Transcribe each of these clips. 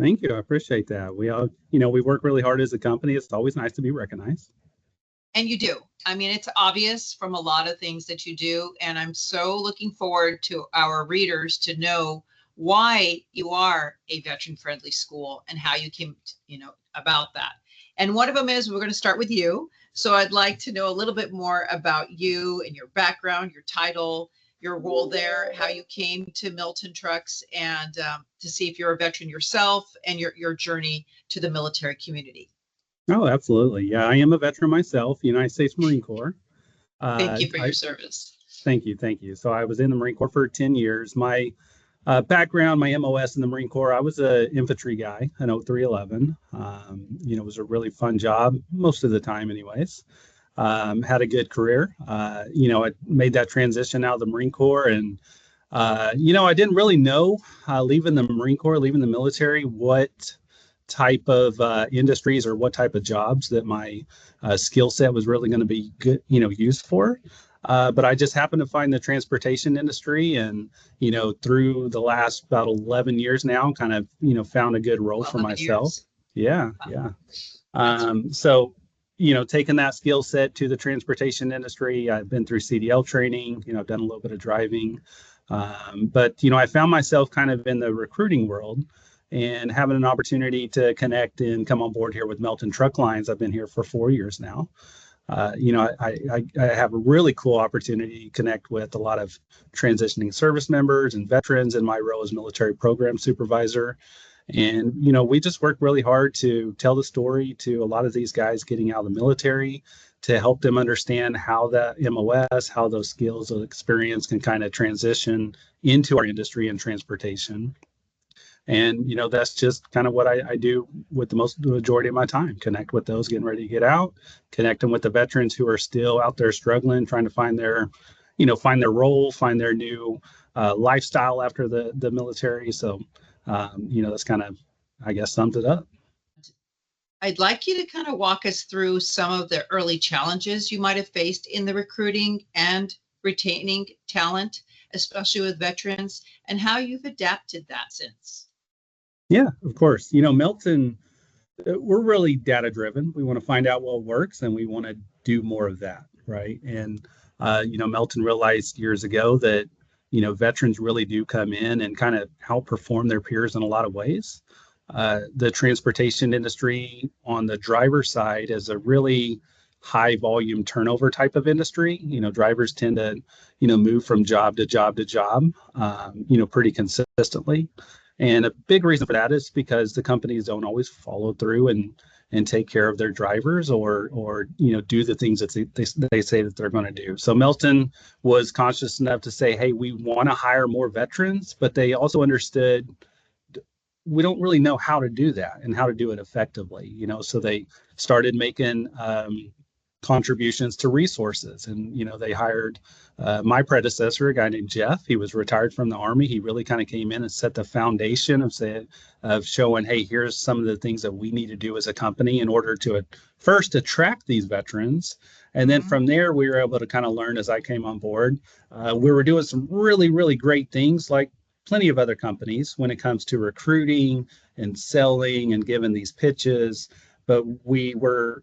Thank you. I appreciate that. We all, we work really hard as a company. It's always nice to be recognized. And you do. I mean, it's obvious from a lot of things that you do. And I'm so looking forward to our readers to know why you are a veteran-friendly school and how you came, about that. And one of them is, we're going to start with you. So I'd like to know a little bit more about you and your background, your title, your role there, how you came to Melton Trucks, and to see if you're a veteran yourself and your journey to the military community. Oh, absolutely. Yeah, I am a veteran myself, United States Marine Corps. Thank you for your service. Thank you. Thank you. So I was in the Marine Corps for 10 years. My background, my MOS in the Marine Corps, I was an infantry guy, an 0311. It was a really fun job most of the time anyways. Had a good career. I made that transition out of the Marine Corps, and I didn't really know leaving the Marine Corps, leaving the military, what type of industries or what type of jobs that my skill set was really going to be good, used for. But I just happened to find the transportation industry, and through the last about 11 years now, kind of found a good role for myself. Years. Yeah. So taking that skill set to the transportation industry, I've been through CDL training, I've done a little bit of driving. But I found myself kind of in the recruiting world and having an opportunity to connect and come on board here with Melton Truck Lines. I've been here for 4 years now. I have a really cool opportunity to connect with a lot of transitioning service members and veterans in my role as military program supervisor. And, we just work really hard to tell the story to a lot of these guys getting out of the military, to help them understand how that MOS, how those skills of experience can kind of transition into our industry and transportation. And, that's just kind of what I do with the majority of my time: connect with those getting ready to get out, connect them with the veterans who are still out there struggling, trying to find their role, find their new lifestyle after the military. So, that's kind of, I guess, sums it up. I'd like you to kind of walk us through some of the early challenges you might have faced in the recruiting and retaining talent, especially with veterans, and how you've adapted that since. Yeah, of course. Melton, we're really data driven. We want to find out what works, and we want to do more of that, right? And Melton realized years ago that veterans really do come in and kind of outperform their peers in a lot of ways. The transportation industry on the driver side is a really high volume turnover type of industry. Drivers tend to move from job to job to job, pretty consistently. And a big reason for that is because the companies don't always follow through and take care of their drivers or do the things that they say that they're going to do. So Melton was conscious enough to say, hey, we want to hire more veterans, but they also understood we don't really know how to do that and how to do it effectively. So they started making contributions to resources, and they hired my predecessor, a guy named Jeff. He was retired from the Army. He really kind of came in and set the foundation of showing, hey, here's some of the things that we need to do as a company in order to first attract these veterans. And then from there, we were able to kind of learn as I came on board. We were doing some really, really great things, like plenty of other companies, when it comes to recruiting and selling and giving these pitches. But we were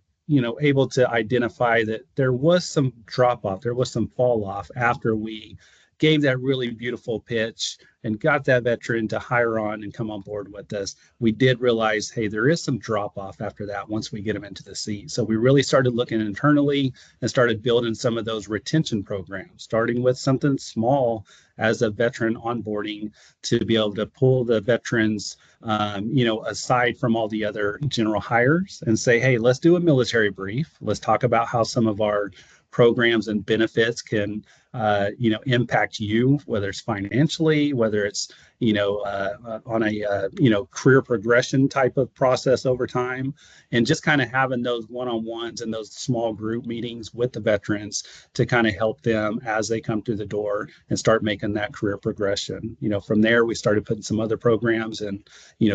able to identify that there was some drop off, there was some fall off after we gave that really beautiful pitch and got that veteran to hire on and come on board with us. We did realize, hey, there is some drop off after that once we get them into the seat. So we really started looking internally and started building some of those retention programs, starting with something small as a veteran onboarding to be able to pull the veterans, aside from all the other general hires and say, hey, let's do a military brief. Let's talk about how some of our programs and benefits can, impact you, whether it's financially, whether it's, on a, career progression type of process over time, and just kind of having those one-on-ones and those small group meetings with the veterans to kind of help them as they come through the door and start making that career progression. From there, we started putting some other programs and,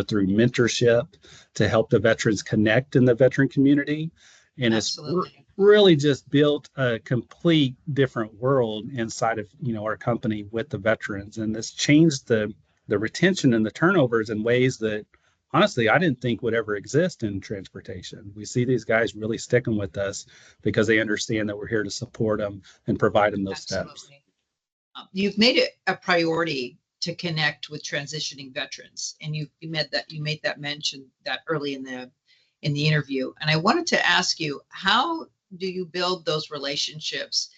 through mentorship to help the veterans connect in the veteran community. And Absolutely. It's really just built a complete different world inside of our company with the veterans, and this changed the retention and the turnovers in ways that honestly, I didn't think would ever exist in transportation. We see these guys really sticking with us because they understand that we're here to support them and provide them those steps. Absolutely. You've made it a priority to connect with transitioning veterans, and you made that mention that early in the interview. And I wanted to ask you, how do you build those relationships,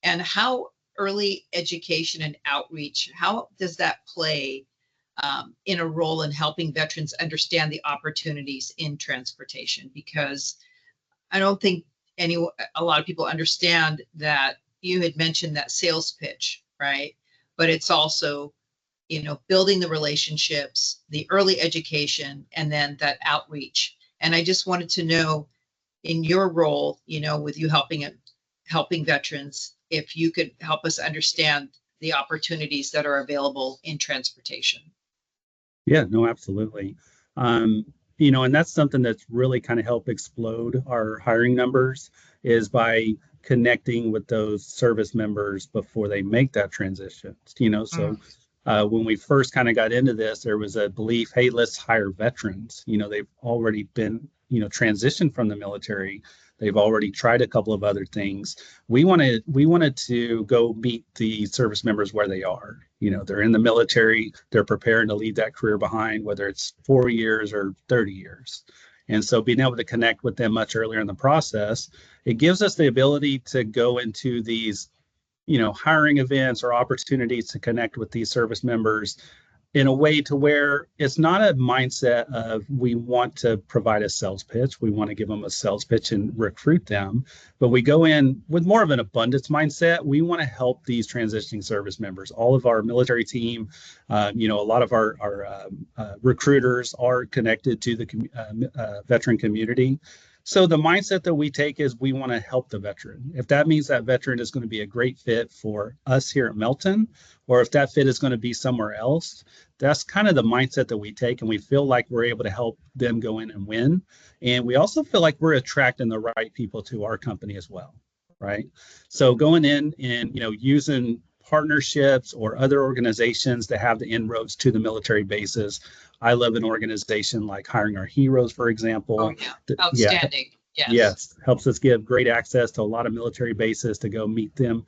and how early education and outreach, how does that play in a role in helping veterans understand the opportunities in transportation? Because I don't think a lot of people understand that. You had mentioned that sales pitch, right? But it's also, building the relationships, the early education, and then that outreach. And I just wanted to know, in your role, with you helping veterans, if you could help us understand the opportunities that are available in transportation. Yeah, no, absolutely. And that's something that's really kind of helped explode our hiring numbers is by connecting with those service members before they make that transition. So when we first kind of got into this, there was a belief, hey, let's hire veterans. They've already been, transitioned from the military. They've already tried a couple of other things. We wanted to go meet the service members where they are. They're in the military, they're preparing to leave that career behind, whether it's 4 years or 30 years. And so being able to connect with them much earlier in the process, it gives us the ability to go into these, hiring events or opportunities to connect with these service members in a way to where it's not a mindset of we want to provide a sales pitch. We want to give them a sales pitch and recruit them. But we go in with more of an abundance mindset. We want to help these transitioning service members. All of our military team, a lot of our recruiters are connected to the veteran community. So the mindset that we take is we want to help the veteran. If that means that veteran is going to be a great fit for us here at Melton, or if that fit is going to be somewhere else, that's kind of the mindset that we take. And we feel like we're able to help them go in and win. And we also feel like we're attracting the right people to our company as well, right? So going in and, using partnerships or other organizations that have the inroads to the military bases. I love an organization like Hiring Our Heroes, for example. Oh, yeah. Outstanding. Yeah. Yes. Helps us give great access to a lot of military bases to go meet them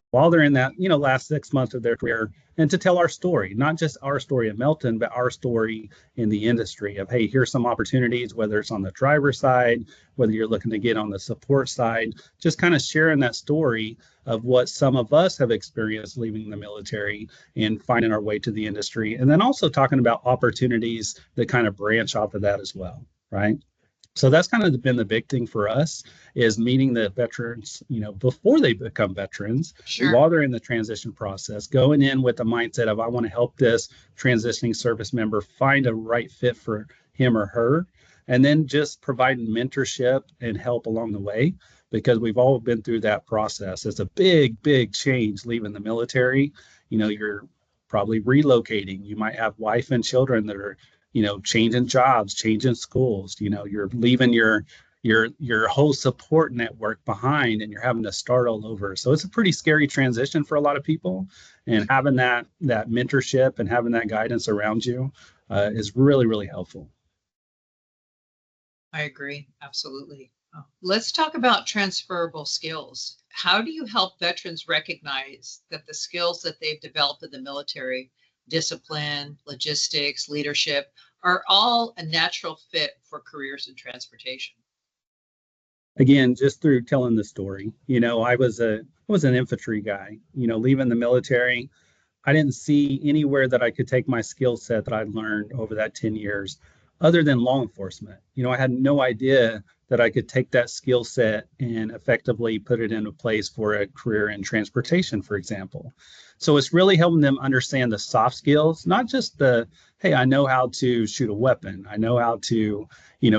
while they're in that, last 6 months of their career, and to tell our story, not just our story at Melton, but our story in the industry of, hey, here's some opportunities, whether it's on the driver's side, whether you're looking to get on the support side, just kind of sharing that story of what some of us have experienced leaving the military and finding our way to the industry. And then also talking about opportunities that kind of branch off of that as well, right? So that's kind of been the big thing for us is meeting the veterans, before they become veterans, Sure. While they're in the transition process, going in with the mindset of I want to help this transitioning service member find a right fit for him or her, and then just providing mentorship and help along the way, because we've all been through that process. It's a big, big change leaving the military. You're probably relocating. You might have wife and children that are changing jobs, changing schools, you're leaving your whole support network behind and you're having to start all over. So it's a pretty scary transition for a lot of people. And having that mentorship and having that guidance around you is really, really helpful. I agree. Absolutely. Let's talk about transferable skills. How do you help veterans recognize that the skills that they've developed in the military, discipline, logistics, leadership, are all a natural fit for careers in transportation? Again, just through telling the story, I was an infantry guy, leaving the military. I didn't see anywhere that I could take my skill set that I'd learned over that 10 years other than law enforcement. I had no idea that I could take that skill set and effectively put it into place for a career in transportation, for example. So it's really helping them understand the soft skills, not just the, hey, I know how to shoot a weapon. I know how to,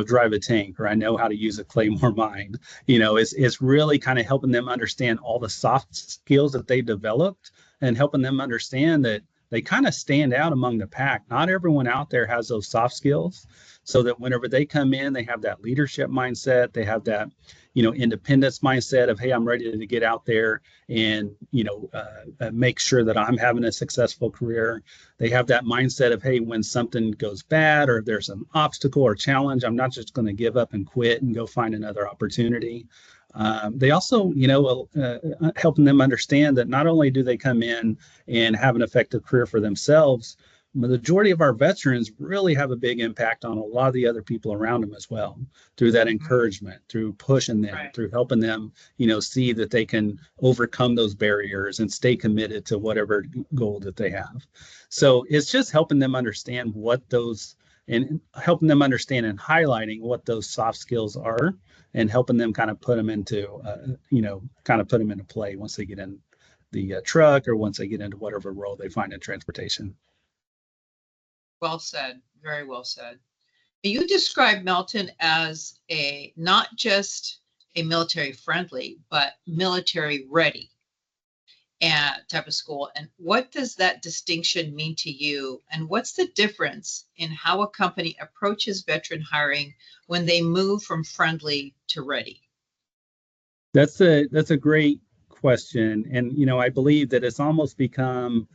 drive a tank, or I know how to use a Claymore mine. It's really kind of helping them understand all the soft skills that they developed and helping them understand that they kind of stand out among the pack. Not everyone out there has those soft skills, so that whenever they come in, they have that leadership mindset, they have that, independence mindset of, hey, I'm ready to get out there and, make sure that I'm having a successful career. They have that mindset of, hey, when something goes bad or there's an obstacle or challenge, I'm not just going to give up and quit and go find another opportunity. They also, helping them understand that not only do they come in and have an effective career for themselves, the majority of our veterans really have a big impact on a lot of the other people around them as well, through that encouragement, through pushing them, Right. through helping them, see that they can overcome those barriers and stay committed to whatever goal that they have. So it's just helping them understand what those and helping them understand and highlighting what those soft skills are and helping them kind of put them into, put them into play once they get in the truck or once they get into whatever role they find in transportation. Well said. Very well said. You describe Melton as not just a military friendly, but military ready and type of school. And what does that distinction mean to you? And what's the difference in how a company approaches veteran hiring when they move from friendly to ready? That's a great question. And I believe that it's almost become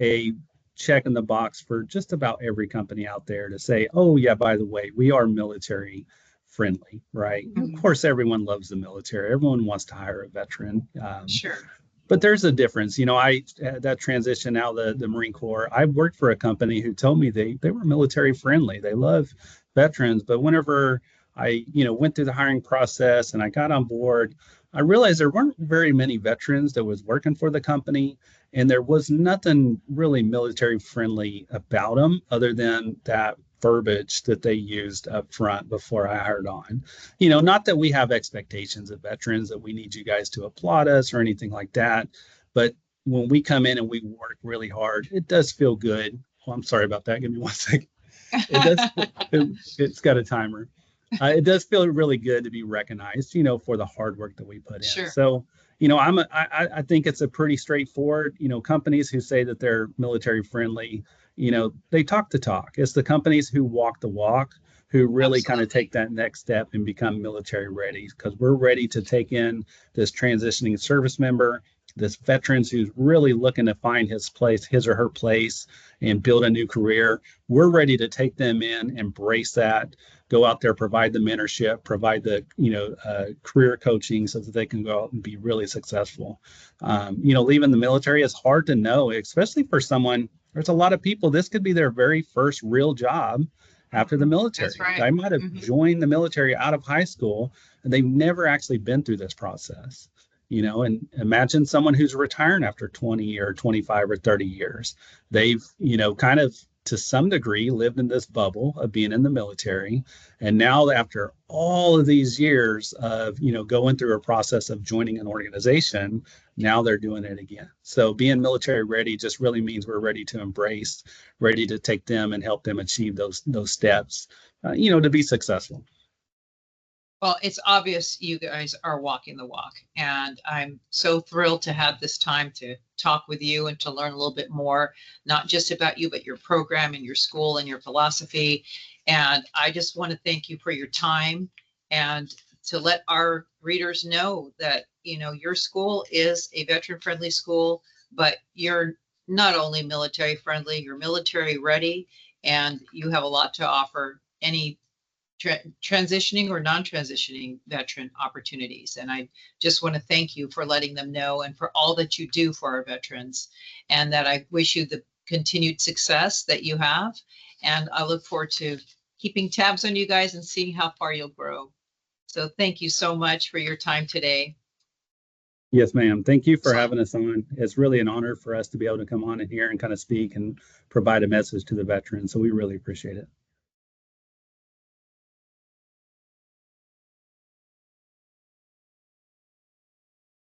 a check in the box for just about every company out there to say, oh yeah, by the way, we are military friendly, right? Of course, everyone loves the military. Everyone wants to hire a veteran. Sure. But there's a difference. I that transition out of the Marine Corps, I worked for a company who told me they were military friendly. They love veterans. But whenever I, went through the hiring process and I got on board, I realized there weren't very many veterans that was working for the company, and there was nothing really military friendly about them other than that verbiage that they used up front before I hired on. Not that we have expectations of veterans that we need you guys to applaud us or anything like that, but when we come in and we work really hard, it does feel good. Oh, I'm sorry about that. Give me 1 second. It does. It's got a timer. It does feel really good to be recognized, for the hard work that we put in. Sure. So, I think it's a pretty straightforward, companies who say that they're military friendly, they talk the talk. It's the companies who walk the walk who really kind of take that next step and become military ready, because we're ready to take in this transitioning service member, this veterans who's really looking to find his or her place and build a new career. We're ready to take them in, embrace that, go out there, provide the mentorship, provide the career coaching so that they can go out and be really successful. Leaving the military is hard to know, especially for someone. There's a lot of people, this could be their very first real job after the military. That's right. They might have joined the military out of high school and they've never actually been through this process. And imagine someone who's retiring after 20 or 25 or 30 years. They've, kind of to some degree lived in this bubble of being in the military. And now after all of these years of, going through a process of joining an organization, now they're doing it again. So being military ready just really means we're ready to embrace, ready to take them and help them achieve those steps, to be successful. Well, it's obvious you guys are walking the walk, and I'm so thrilled to have this time to talk with you and to learn a little bit more, not just about you, but your program and your school and your philosophy. And I just want to thank you for your time and to let our readers know that, your school is a veteran-friendly school, but you're not only military friendly, you're military ready, and you have a lot to offer any transitioning or non-transitioning veteran opportunities. And I just want to thank you for letting them know and for all that you do for our veterans, and that I wish you the continued success that you have. And I look forward to keeping tabs on you guys and seeing how far you'll grow. So thank you so much for your time today. Yes, ma'am. Thank you for having us on. It's really an honor for us to be able to come on in here and kind of speak and provide a message to the veterans. So we really appreciate it.